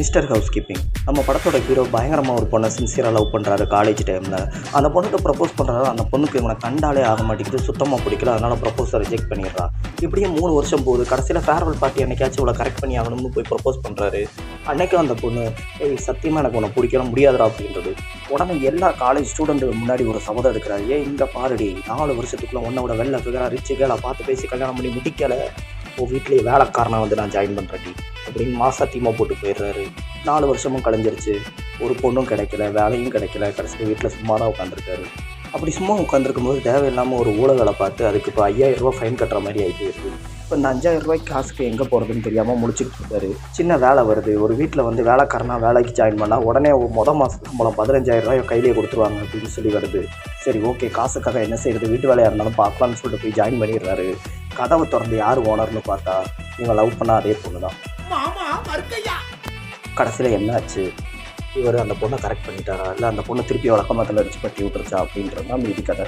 Mister house keeping. நம்ம படத்தோட hero பயங்கரமாக ஒரு பொண்ணை சின்சியராக லவ் பண்ணுறாரு காலேஜ் டைமில். அந்த பொண்ணுக்கு ப்ரப்போஸ் பண்ணுறாரு. அந்த பொண்ணுக்கு இவனை கண்டாலே ஆக மாட்டேங்குது, சுத்தமாக பிடிக்கல. அதனால் ப்ரப்போஸை ரிஜெக்ட் பண்ணிடுறா. இப்படியும் 3 வருஷம் போகுது. கடைசியில் ஃபேர்வெல் பார்ட்டி அன்றைக்காச்சும் இவளை கரெக்ட் பண்ணி ஆகணும்னு போய் ப்ரப்போஸ் பண்ணுறாரு. அன்றைக்கும் அந்த பொண்ணு சத்தியமாக எனக்கு உன்னை பிடிக்கல முடியாதுடா அப்படின்றது. உடனே எல்லா காலேஜ் ஸ்டூடெண்ட்டுக்கு முன்னாடி ஒரு சபதம் எடுக்கிறாரு. இங்கே பாருடி, 4 வருஷத்துக்குள்ளே உன்னோட வெள்ளை ஃபிகரா ரிச்சு கேளா பார்த்து பேசி கல்யாணம் பண்ணி முடிக்கலை, உன் வீட்லேயே வேலைக்காரனாக வந்து நான் ஜாயின் பண்ணுறேன் அப்படின்னு மாசாத்தியமாக போட்டு போயிடுறாரு. 4 வருஷமும் கழிஞ்சிருச்சு. ஒரு பொண்ணும் கிடைக்கல, வேலையும் கிடைக்கல. கடைசியில் வீட்டில் சும்மா தான் உட்காந்துருக்காரு. அப்படி சும்மா உட்காந்துருக்கும் போது தேவையில்லாமல் ஒரு ஊழலை பார்த்து அதுக்கு இப்போ 5000 ரூபா ஃபைன் கட்டுற மாதிரி ஆகிட்டு இருக்குது. இப்போ இந்த 5000 ரூபாய்க்கு காசுக்கு எங்கே போகிறதுன்னு தெரியாமல் முடிச்சுட்டு இருக்காரு. சின்ன வேலை வருது. ஒரு வீட்டில் வந்து வேலைக்காரனாக வேலைக்கு ஜாயின் பண்ணால் உடனே மாதம் சம்பளம் 15000 ரூபாய் கையிலே கொடுத்துருவாங்க அப்படின்னு சொல்லி வருது. சரி ஓகே, காசுக்காக என்ன செய்கிறது, வீட்டு வேலையாக இருந்தாலும் பார்க்கலான்னு சொல்லிட்டு போய் ஜாயின் பண்ணிடுறாரு. கதவை திறந்து யார் ஓனர்னு பார்த்தா இவங்க லவ் பண்ணால் அதே பொண்ணு தான். கடைசியில் என்ன ஆச்சு, இவர் அந்த பொண்ணை கரெக்ட் பண்ணிட்டாரா இல்லை அந்த பொண்ணை திருப்பி வழக்கமாக அடிச்சு பட்டி விட்டுருச்சா அப்படின்றது தான் மீதி கதை.